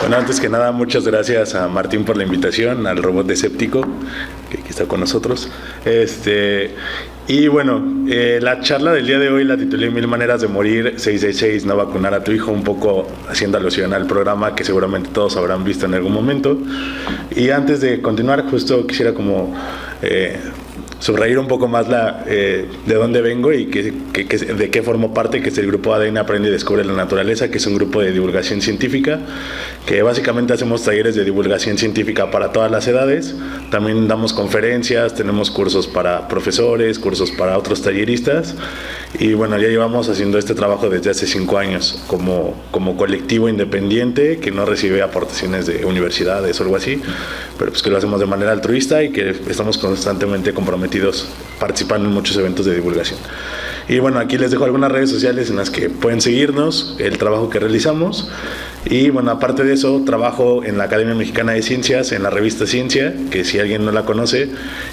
Bueno, antes que nada, muchas gracias a Martín por la invitación, al robot escéptico que aquí está con nosotros. Y bueno, la charla del día de hoy la titulé Mil maneras de morir, 666, no vacunar a tu hijo, un poco haciendo alusión al programa que seguramente todos habrán visto en algún momento. Y antes de continuar, justo quisiera como subrayar un poco más de dónde vengo y de qué formo parte, que es el grupo ADN Aprende y Descubre la Naturaleza, que es un grupo de divulgación científica, que básicamente hacemos talleres de divulgación científica para todas las edades. También damos conferencias, tenemos cursos para profesores, cursos para otros talleristas, y bueno, ya llevamos haciendo este trabajo desde hace 5 años como colectivo independiente que no recibe aportaciones de universidades o algo así, pero pues que lo hacemos de manera altruista y que estamos constantemente comprometidos participando en muchos eventos de divulgación. Y bueno, aquí les dejo algunas redes sociales en las que pueden seguirnos, el trabajo que realizamos. Y bueno, aparte de eso, trabajo en la Academia Mexicana de Ciencias, en la revista Ciencia, que si alguien no la conoce,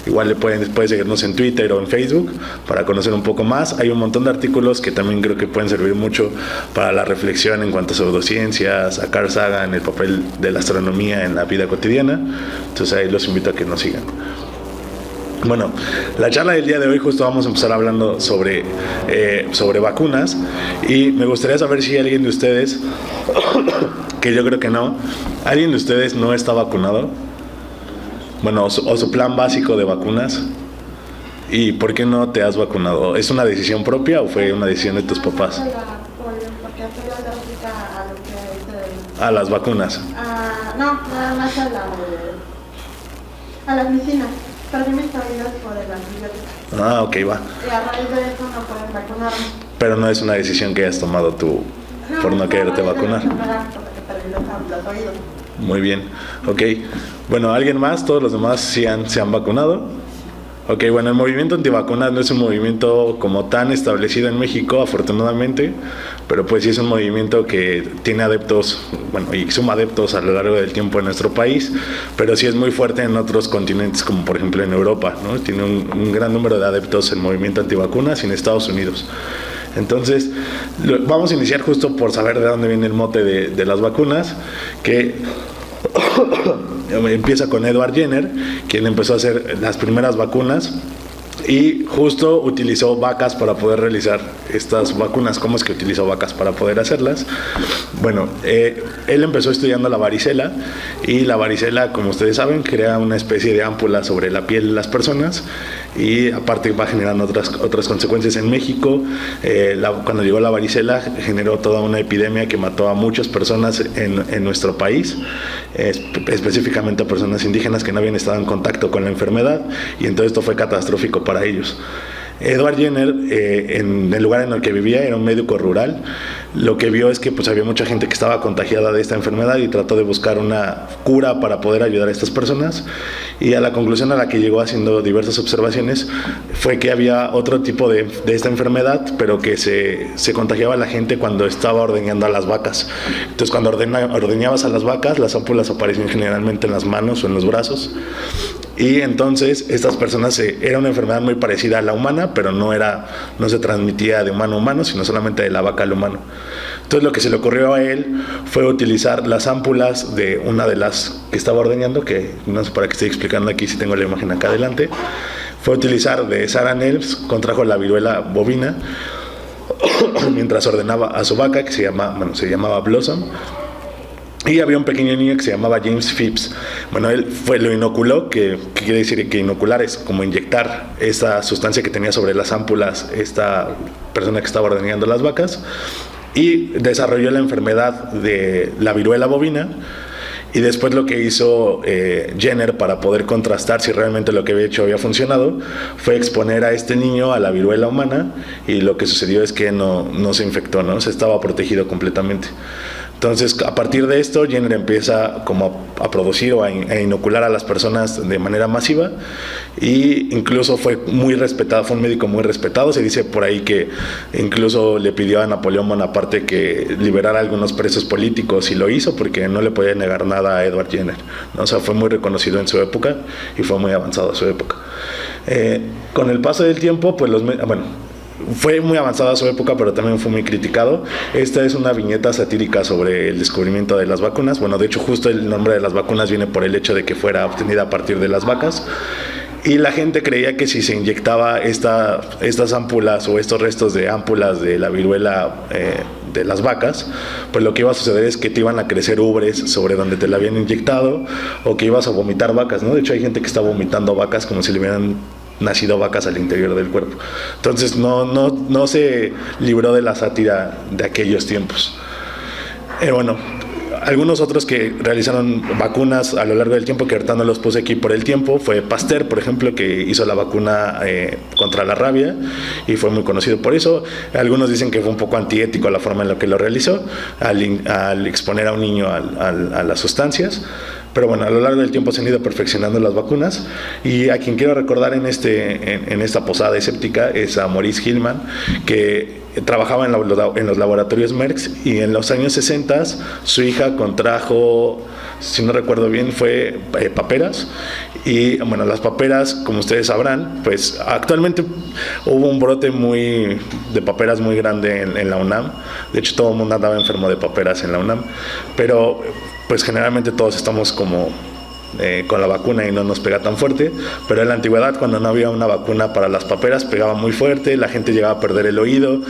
igual puede seguirnos en Twitter o en Facebook para conocer un poco más. Hay un montón de artículos que también creo que pueden servir mucho para la reflexión en cuanto a pseudociencias, a Carl Sagan, el papel de la astronomía en la vida cotidiana. Entonces ahí los invito a que nos sigan. Bueno, la charla del día de hoy justo vamos a empezar hablando sobre vacunas, y me gustaría saber si alguien de ustedes, que yo creo que no, alguien de ustedes no está vacunado, bueno, o su plan básico de vacunas. ¿Y por qué no te has vacunado? ¿Es una decisión propia o fue una decisión de tus papás? A las vacunas. No, nada más a las medicinas. Perdí mis tablillas por el antibiótico. Ok, va. Y a raíz de eso no pueden vacunarme. Pero no es una decisión que hayas tomado tú por no quererte vacunar. Muy bien, ok. Bueno, ¿alguien más? ¿Todos los demás se han vacunado? Ok, bueno, el movimiento antivacunas no es un movimiento como tan establecido en México, afortunadamente, pero pues sí es un movimiento que tiene adeptos, bueno, y suma adeptos a lo largo del tiempo en nuestro país, pero sí es muy fuerte en otros continentes, como por ejemplo en Europa, ¿no? Tiene un gran número de adeptos el movimiento antivacunas y en Estados Unidos. Entonces, vamos a iniciar justo por saber de dónde viene el mote de las vacunas, que empieza con Edward Jenner, quien empezó a hacer las primeras vacunas y justo utilizó vacas para poder realizar estas vacunas. ¿Cómo es que utilizó vacas para poder hacerlas? Bueno, él empezó estudiando la varicela, y la varicela, como ustedes saben, crea una especie de ámpula sobre la piel de las personas, y aparte va generando otras consecuencias en México. Cuando llegó la varicela generó toda una epidemia que mató a muchas personas en nuestro país, específicamente a personas indígenas que no habían estado en contacto con la enfermedad, y entonces esto fue catastrófico para ellos. Edward Jenner, en el lugar en el que vivía, era un médico rural. Lo que vio es que pues había mucha gente que estaba contagiada de esta enfermedad, y trató de buscar una cura para poder ayudar a estas personas, y a la conclusión a la que llegó haciendo diversas observaciones fue que había otro tipo de esta enfermedad, pero que se contagiaba a la gente cuando estaba ordeñando a las vacas. Entonces cuando ordeñabas a las vacas, las ámpulas aparecían generalmente en las manos o en los brazos, y entonces estas personas, era una enfermedad muy parecida a la humana, pero no se transmitía de humano a humano, sino solamente de la vaca al humano. Entonces lo que se le ocurrió a él fue utilizar las ámpulas de una de las que estaba ordeñando, que no sé para qué estoy explicando aquí si tengo la imagen acá adelante. Fue utilizar de Sarah Nels, contrajo la viruela bovina mientras ordenaba a su vaca, que se llamaba Blossom. Y había un pequeño niño que se llamaba James Phipps. Bueno, él lo inoculó, que quiere decir que inocular es como inyectar esa sustancia que tenía sobre las ámpulas esta persona que estaba ordeñando las vacas, y desarrolló la enfermedad de la viruela bovina. Y después lo que hizo Jenner para poder contrastar si realmente lo que había hecho había funcionado fue exponer a este niño a la viruela humana, y lo que sucedió es que no se infectó, ¿no? Se estaba protegido completamente. Entonces, a partir de esto, Jenner empieza como a producir o a inocular a las personas de manera masiva, y incluso fue muy respetado, fue un médico muy respetado. Se dice por ahí que incluso le pidió a Napoleón Bonaparte que liberara a algunos presos políticos, y lo hizo porque no le podía negar nada a Edward Jenner, ¿no? O sea, fue muy reconocido en su época y fue muy avanzado a su época. Con el paso del tiempo, pues fue muy avanzado a su época, pero también fue muy criticado. Esta es una viñeta satírica sobre el descubrimiento de las vacunas. Bueno, de hecho, justo el nombre de las vacunas viene por el hecho de que fuera obtenida a partir de las vacas. Y la gente creía que si se inyectaba estas ámpulas o estos restos de ámpulas de la viruela de las vacas, pues lo que iba a suceder es que te iban a crecer ubres sobre donde te la habían inyectado, o que ibas a vomitar vacas, ¿no? De hecho, hay gente que está vomitando vacas como si le hubieran nacido vacas al interior del cuerpo. Entonces no se libró de la sátira de aquellos tiempos. Bueno, algunos otros que realizaron vacunas a lo largo del tiempo, que ahorita no los puse aquí por el tiempo, fue Pasteur, por ejemplo, que hizo la vacuna contra la rabia y fue muy conocido por eso. Algunos dicen que fue un poco antiético la forma en la que lo realizó, al exponer a un niño a las sustancias. Pero bueno, a lo largo del tiempo se han ido perfeccionando las vacunas, y a quien quiero recordar en esta posada escéptica es a Maurice Hilleman, que trabajaba en los laboratorios Merck, y en los años 60 su hija contrajo, si no recuerdo bien, fue paperas. Y bueno, las paperas, como ustedes sabrán, pues actualmente hubo un brote de paperas muy grande en la UNAM. De hecho, todo el mundo andaba enfermo de paperas en la UNAM, pero pues generalmente todos estamos como con la vacuna y no nos pega tan fuerte. Pero en la antigüedad, cuando no había una vacuna para las paperas, pegaba muy fuerte, la gente llegaba a perder el oído,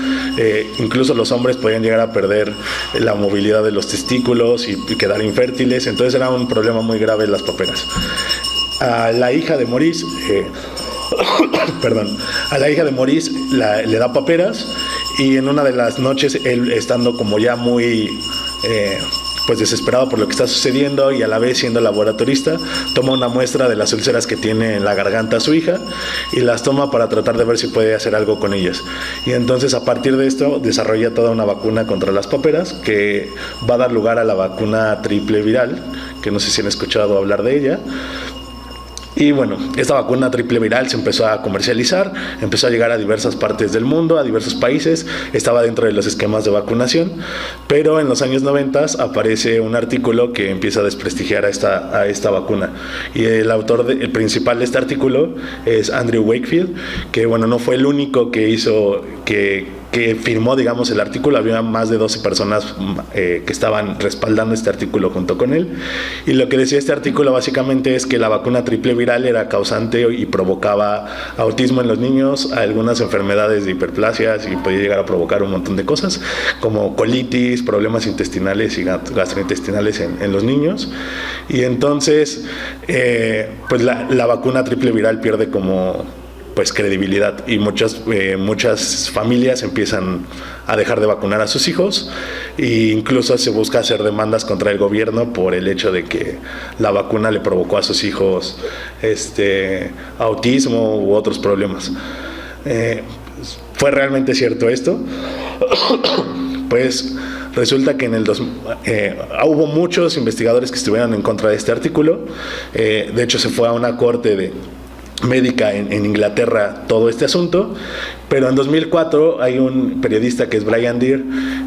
incluso los hombres podían llegar a perder la movilidad de los testículos y quedar infértiles. Entonces era un problema muy grave las paperas. A la hija de Maurice le da paperas, y en una de las noches, él, estando como ya muy pues desesperado por lo que está sucediendo y a la vez siendo laboratorista, toma una muestra de las úlceras que tiene en la garganta su hija y las toma para tratar de ver si puede hacer algo con ellas. Y entonces, a partir de esto, desarrolla toda una vacuna contra las paperas que va a dar lugar a la vacuna triple viral, que no sé si han escuchado hablar de ella. Y bueno, esta vacuna triple viral se empezó a comercializar, empezó a llegar a diversas partes del mundo, a diversos países, estaba dentro de los esquemas de vacunación, pero en los años 90 aparece un artículo que empieza a desprestigiar a esta vacuna. Y el principal de este artículo es Andrew Wakefield, que bueno, no fue el único que firmó, digamos, el artículo. Había más de 12 personas que estaban respaldando este artículo junto con él. Y lo que decía este artículo básicamente es que la vacuna triple viral era causante y provocaba autismo en los niños, algunas enfermedades de hiperplasias, y podía llegar a provocar un montón de cosas como colitis, problemas intestinales y gastrointestinales en los niños. Y entonces pues la vacuna triple viral pierde como pues credibilidad, y muchas familias empiezan a dejar de vacunar a sus hijos, e incluso se busca hacer demandas contra el gobierno por el hecho de que la vacuna le provocó a sus hijos autismo u otros problemas. ¿Fue realmente cierto esto? Pues resulta que hubo muchos investigadores que estuvieron en contra de este artículo. De hecho, se fue a una corte médica en Inglaterra todo este asunto, pero en 2004 hay un periodista que es Brian Deer,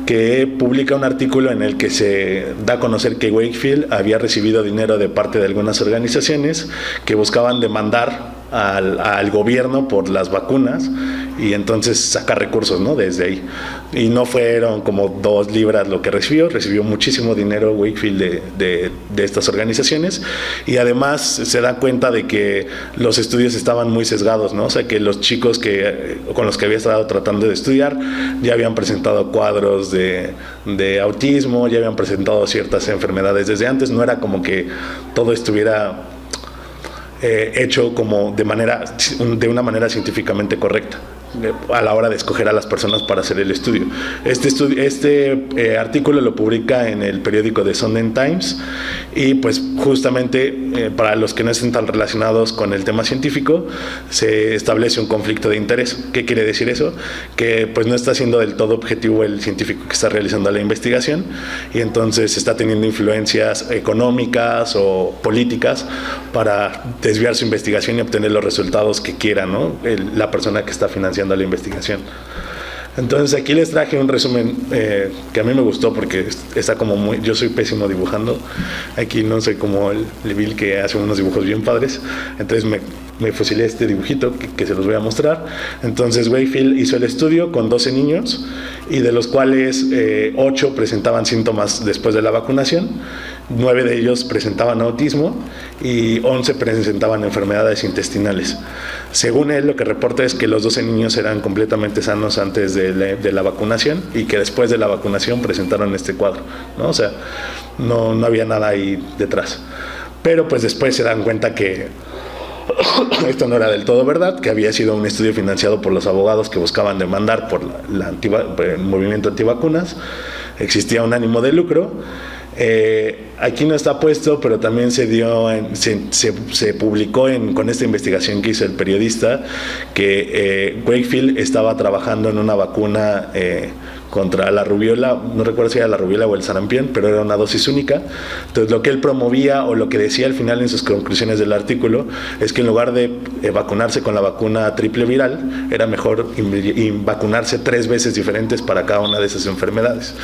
que publica un artículo en el que se da a conocer que Wakefield había recibido dinero de parte de algunas organizaciones que buscaban demandar al gobierno por las vacunas, y entonces sacar recursos, ¿no?, desde ahí. Y no fueron como 2 libras lo que recibió muchísimo dinero Wakefield de estas organizaciones, y además se da cuenta de que los estudios estaban muy sesgados, ¿no? O sea, que los chicos con los que había estado tratando de estudiar ya habían presentado cuadros de autismo, ya habían presentado ciertas enfermedades desde antes. No era como que todo estuviera hecho como de una manera científicamente correcta a la hora de escoger a las personas para hacer el estudio. Este artículo lo publica en el periódico The Sunday Times, y pues justamente para los que no estén tan relacionados con el tema científico, se establece un conflicto de interés. ¿Qué quiere decir eso? Que pues no está siendo del todo objetivo el científico que está realizando la investigación, y entonces está teniendo influencias económicas o políticas para desviar su investigación y obtener los resultados que quiera, ¿no?, la persona que está financiando la investigación. Entonces aquí les traje un resumen que a mí me gustó porque está como muy... Yo soy pésimo dibujando. Aquí no soy como el Bill que hace unos dibujos bien padres. Entonces me fusilé este dibujito que se los voy a mostrar. Entonces Wakefield hizo el estudio con 12 niños y de los cuales 8 presentaban síntomas después de la vacunación. 9 de ellos presentaban autismo y 11 presentaban enfermedades intestinales. Según él, lo que reporta es que los 12 niños eran completamente sanos antes de la vacunación y que después de la vacunación presentaron este cuadro, ¿no? O sea, no había nada ahí detrás. Pero pues después se dan cuenta que esto no era del todo verdad, que había sido un estudio financiado por los abogados que buscaban demandar por el movimiento antivacunas. Existía un ánimo de lucro. Aquí no está puesto, pero también se publicó con esta investigación que hizo el periodista que Wakefield estaba trabajando en una vacuna contra la rubiola, no recuerdo si era la rubiola o el sarampión, pero era una dosis única. Entonces lo que él promovía o lo que decía al final en sus conclusiones del artículo es que en lugar de vacunarse con la vacuna triple viral, era mejor vacunarse 3 veces diferentes para cada una de esas enfermedades.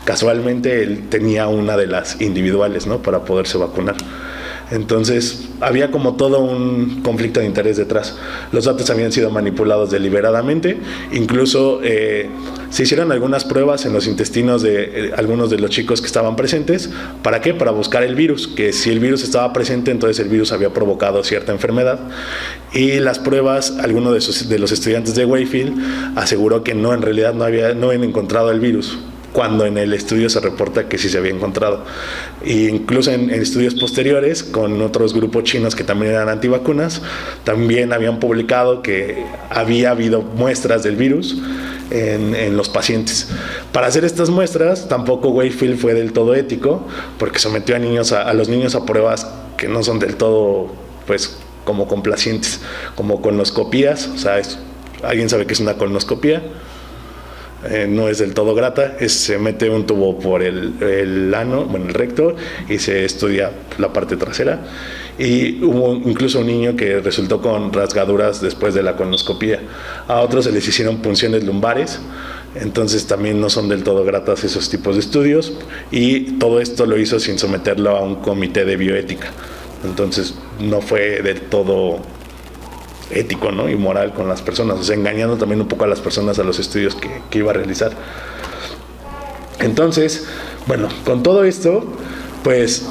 Casualmente él tenía una de las individuales, ¿no?, para poderse vacunar. Entonces había como todo un conflicto de interés detrás. Los datos habían sido manipulados deliberadamente. Incluso se hicieron algunas pruebas en los intestinos de algunos de los chicos que estaban presentes. ¿Para qué? Para buscar el virus, que si el virus estaba presente, entonces el virus había provocado cierta enfermedad. Y las pruebas, alguno de los estudiantes de Wakefield aseguró que no, en realidad no habían encontrado el virus, cuando en el estudio se reporta que sí se había encontrado. E incluso en estudios posteriores, con otros grupos chinos que también eran antivacunas, también habían publicado que había habido muestras del virus en los pacientes. Para hacer estas muestras, tampoco Wakefield fue del todo ético, porque sometió a los niños a pruebas que no son del todo, pues, como complacientes, como colonoscopías. O sea, ¿alguien sabe qué es una colonoscopía? No es del todo grata. Se mete un tubo por el ano, bueno, el recto, y se estudia la parte trasera. Y hubo incluso un niño que resultó con rasgaduras después de la colonoscopía. A otros se les hicieron punciones lumbares. Entonces también no son del todo gratas esos tipos de estudios, y todo esto lo hizo sin someterlo a un comité de bioética. Entonces no fue del todo ético, ¿no?, y moral con las personas, o sea, engañando también un poco a las personas a los estudios que iba a realizar. Entonces, bueno, con todo esto, pues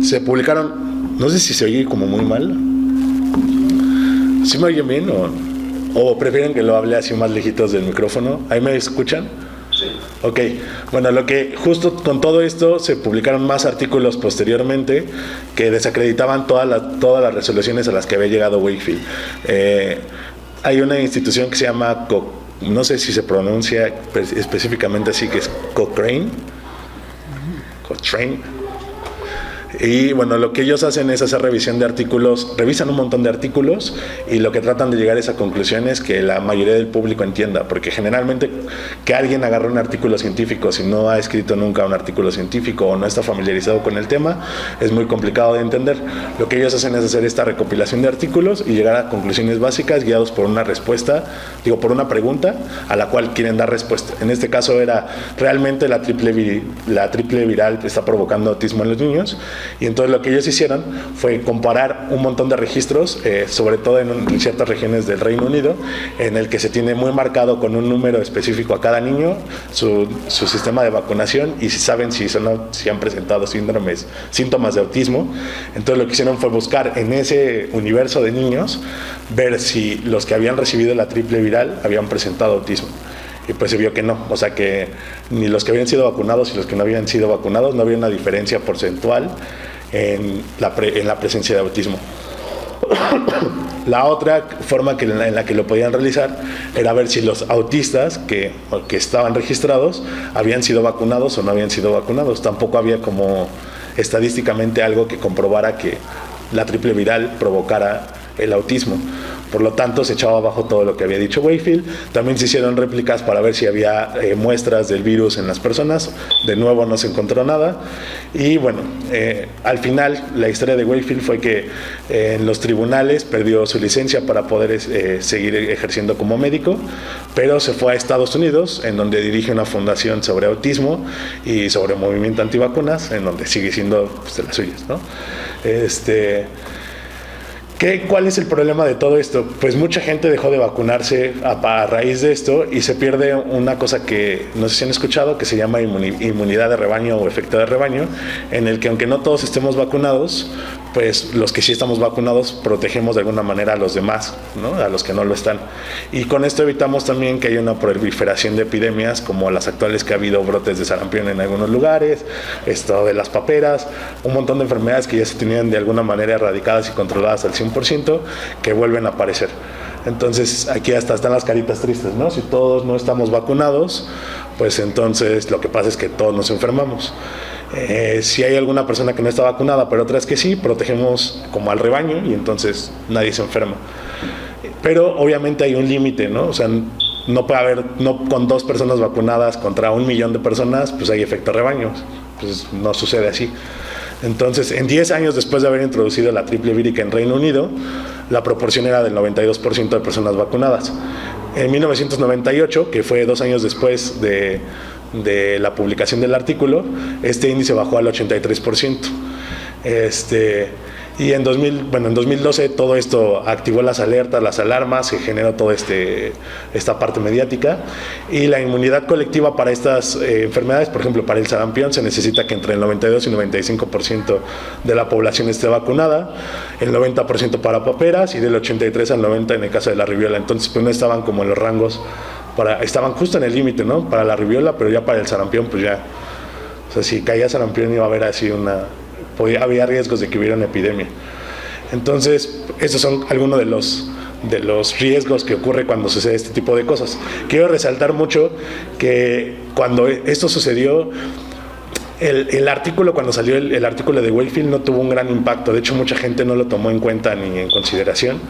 se publicaron, no sé si se oye como muy mal, ¿sí me oyen bien o prefieren que lo hable así más lejitos del micrófono? ¿Ahí me escuchan? Sí. Ok, bueno, lo que justo con todo esto se publicaron más artículos posteriormente que desacreditaban todas las resoluciones a las que había llegado Wakefield. Hay una institución que se llama, no sé si se pronuncia específicamente así, que es Cochrane. Y bueno, lo que ellos hacen es hacer revisión de artículos, revisan un montón de artículos, y lo que tratan de llegar a esa conclusión es que la mayoría del público entienda, porque generalmente que alguien agarre un artículo científico, si no ha escrito nunca un artículo científico o no está familiarizado con el tema, es muy complicado de entender. Lo que ellos hacen es hacer esta recopilación de artículos y llegar a conclusiones básicas guiados por una por una pregunta a la cual quieren dar respuesta. En este caso era, ¿realmente la triple viral está provocando autismo en los niños? Y entonces lo que ellos hicieron fue comparar un montón de registros, sobre todo en ciertas regiones del Reino Unido, en el que se tiene muy marcado con un número específico a cada niño su sistema de vacunación, y si saben si han presentado síntomas de autismo. Entonces lo que hicieron fue buscar en ese universo de niños, ver si los que habían recibido la triple viral habían presentado autismo. Y pues se vio que no, o sea que ni los que habían sido vacunados y los que no habían sido vacunados, no había una diferencia porcentual en la presencia de autismo. La otra forma en la que lo podían realizar era ver si los autistas que estaban registrados habían sido vacunados o no habían sido vacunados. Tampoco había como estadísticamente algo que comprobara que la triple viral provocara el autismo. Por lo tanto, se echaba abajo todo lo que había dicho Wakefield. También se hicieron réplicas para ver si había muestras del virus en las personas. De nuevo no se encontró nada. Y bueno, al final la historia de Wakefield fue que en los tribunales perdió su licencia para poder seguir ejerciendo como médico, pero se fue a Estados Unidos, en donde dirige una fundación sobre autismo y sobre movimiento antivacunas, en donde sigue siendo pues, de las suyas, ¿no? ¿Cuál es el problema de todo esto? Pues mucha gente dejó de vacunarse a raíz de esto y se pierde una cosa que no sé si han escuchado, que se llama inmunidad de rebaño o efecto de rebaño, en el que aunque no todos estemos vacunados, pues los que sí estamos vacunados protegemos de alguna manera a los demás, ¿no? A los que no lo están. Y con esto evitamos también que haya una proliferación de epidemias como las actuales, que ha habido brotes de sarampión en algunos lugares, esto de las paperas, un montón de enfermedades que ya se tenían de alguna manera erradicadas y controladas al 100%, que vuelven a aparecer. Entonces aquí hasta están las caritas tristes, ¿no? Si todos no estamos vacunados, pues entonces lo que pasa es que todos nos enfermamos. Si hay alguna persona que no está vacunada, pero otras que sí, protegemos como al rebaño y entonces nadie se enferma. Pero obviamente hay un límite, ¿no? O sea, no puede haber, no con 2 personas vacunadas contra 1 millón de personas, pues hay efecto rebaño. Pues no sucede así. Entonces, en 10 años después de haber introducido la triple vírica en Reino Unido, la proporción era del 92% de personas vacunadas. En 1998, que fue 2 años después de la publicación del artículo, este índice bajó al 83%. Y en 2012 todo esto activó las alertas, las alarmas, se generó toda esta parte mediática, y la inmunidad colectiva para estas enfermedades, por ejemplo para el sarampión, se necesita que entre el 92 y 95% de la población esté vacunada, el 90% para paperas y del 83 al 90% en el caso de la rubiola. Entonces pues no estaban como en los rangos, estaban justo en el límite, ¿no? Para la rubiola, pero ya para el sarampión pues ya, o sea, si caía sarampión iba a haber así había riesgos de que hubiera una epidemia. Entonces, estos son algunos de los riesgos que ocurre cuando sucede este tipo de cosas. Quiero resaltar mucho que cuando esto sucedió, el artículo, cuando salió el artículo de Wakefield, no tuvo un gran impacto. De hecho, mucha gente no lo tomó en cuenta ni en consideración.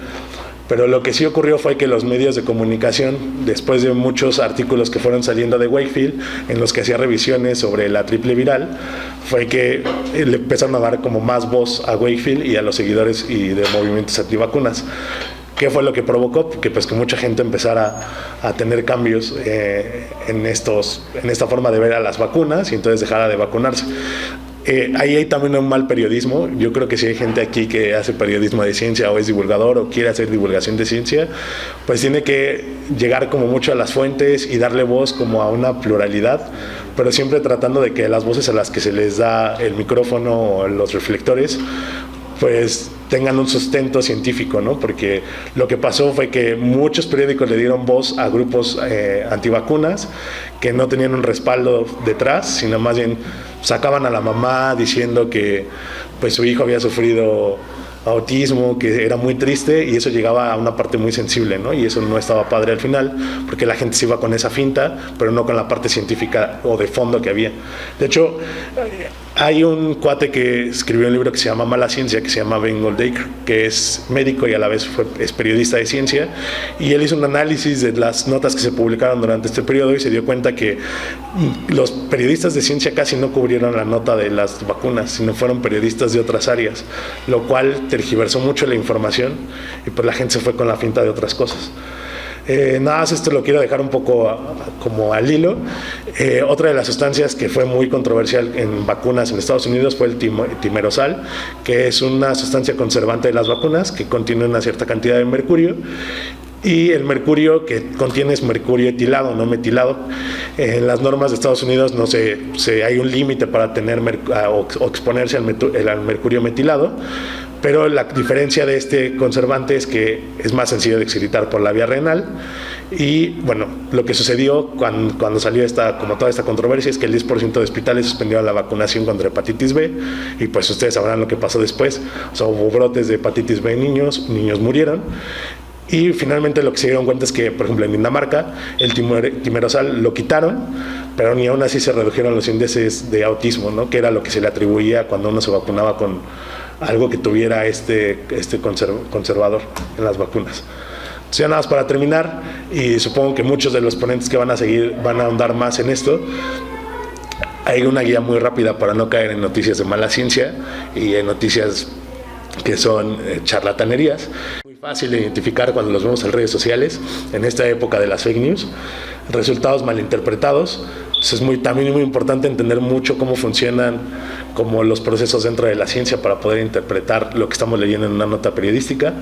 Pero lo que sí ocurrió fue que los medios de comunicación, después de muchos artículos que fueron saliendo de Wakefield, en los que hacía revisiones sobre la triple viral, fue que le empezaron a dar como más voz a Wakefield y a los seguidores y de movimientos antivacunas. ¿Qué fue lo que provocó? Que mucha gente empezara a tener cambios en esta forma de ver a las vacunas y entonces dejara de vacunarse. Ahí hay también un mal periodismo. Yo creo que si hay gente aquí que hace periodismo de ciencia o es divulgador o quiere hacer divulgación de ciencia, pues tiene que llegar como mucho a las fuentes y darle voz como a una pluralidad, pero siempre tratando de que las voces a las que se les da el micrófono o los reflectores pues tengan un sustento científico, ¿no? Porque lo que pasó fue que muchos periódicos le dieron voz a grupos antivacunas que no tenían un respaldo detrás, sino más bien sacaban a la mamá diciendo que pues su hijo había sufrido autismo, que era muy triste, y eso llegaba a una parte muy sensible, ¿no? Y eso no estaba padre al final, porque la gente se iba con esa finta, pero no con la parte científica o de fondo que había. De hecho, hay un cuate que escribió un libro que se llama Mala Ciencia, que se llama Ben Goldacre, que es médico y a la vez es periodista de ciencia, y él hizo un análisis de las notas que se publicaron durante este periodo y se dio cuenta que los periodistas de ciencia casi no cubrieron la nota de las vacunas, sino fueron periodistas de otras áreas, lo cual tergiversó mucho la información y pues la gente se fue con la finta de otras cosas. Nada más esto lo quiero dejar un poco como al hilo. Otra de las sustancias que fue muy controversial en vacunas en Estados Unidos fue el timerosal, que es una sustancia conservante de las vacunas que contiene una cierta cantidad de mercurio. Y el mercurio que contiene es mercurio etilado, no metilado. En las normas de Estados Unidos no hay un límite para tener o exponerse al mercurio metilado, pero la diferencia de este conservante es que es más sencillo de excretar por la vía renal. Y bueno, lo que sucedió cuando salió toda esta controversia es que el 10% de hospitales suspendieron la vacunación contra hepatitis B, y pues ustedes sabrán lo que pasó después. O sea, hubo brotes de hepatitis B en niños murieron. Y finalmente lo que se dieron cuenta es que, por ejemplo, en Dinamarca el timerosal lo quitaron, pero ni aún así se redujeron los índices de autismo, ¿no? Que era lo que se le atribuía cuando uno se vacunaba con algo que tuviera este conservador en las vacunas. Ya nada más para terminar, y supongo que muchos de los ponentes que van a seguir van a ahondar más en esto. Hay una guía muy rápida para no caer en noticias de mala ciencia y en noticias que son charlatanerías. Muy fácil de identificar cuando los vemos en redes sociales, en esta época de las fake news, resultados malinterpretados. Es también muy importante entender mucho cómo funcionan como los procesos dentro de la ciencia para poder interpretar lo que estamos leyendo en una nota periodística.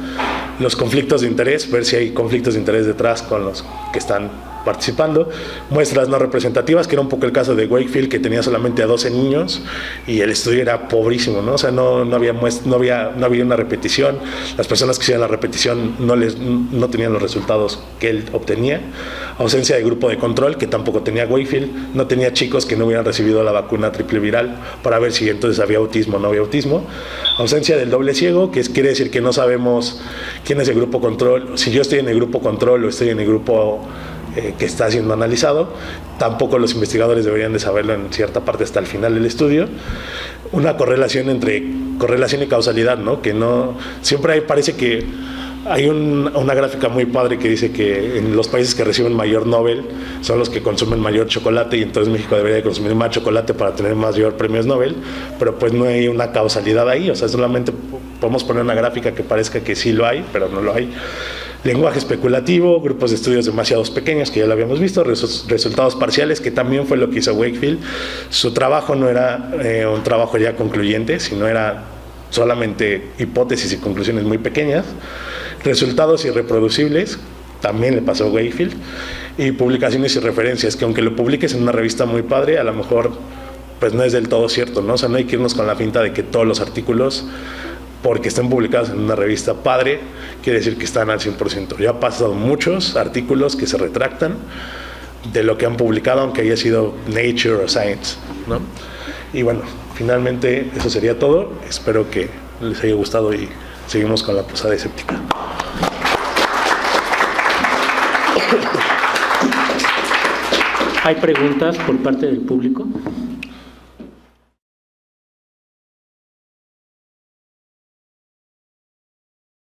Los conflictos de interés, ver si hay conflictos de interés detrás con los que están participando. Muestras no representativas, que era un poco el caso de Wakefield, que tenía solamente a 12 niños y el estudio era pobrísimo, ¿no? O sea, no había una repetición. Las personas que hacían la repetición no tenían los resultados que él obtenía. Ausencia de grupo de control, que tampoco tenía Wakefield. No tenía chicos que no hubieran recibido la vacuna triple viral para ver si entonces había autismo o no había autismo. Ausencia del doble ciego, que quiere decir que no sabemos quién es el grupo control. Si yo estoy en el grupo control o estoy en el grupo que está siendo analizado, tampoco los investigadores deberían de saberlo en cierta parte hasta el final del estudio. Una correlación entre correlación y causalidad, ¿no? Que no siempre parece que hay una gráfica muy padre que dice que en los países que reciben mayor Nobel son los que consumen mayor chocolate, y entonces México debería de consumir más chocolate para tener mayor premios Nobel, pero pues no hay una causalidad ahí. O sea, solamente podemos poner una gráfica que parezca que sí lo hay, pero no lo hay. Lenguaje especulativo, grupos de estudios demasiado pequeños, que ya lo habíamos visto, resultados parciales, que también fue lo que hizo Wakefield. Su trabajo no era un trabajo ya concluyente, sino era solamente hipótesis y conclusiones muy pequeñas. Resultados irreproducibles, también le pasó a Wakefield. Y publicaciones y referencias, que aunque lo publiques en una revista muy padre, a lo mejor pues no es del todo cierto, ¿no? O sea, no hay que irnos con la finta de que todos los artículos, porque estén publicados en una revista padre, quiere decir que están al 100%. Ya han pasado muchos artículos que se retractan de lo que han publicado, aunque haya sido Nature o Science, ¿no? Y bueno, finalmente eso sería todo. Espero que les haya gustado y seguimos con la posada escéptica. ¿Hay preguntas por parte del público?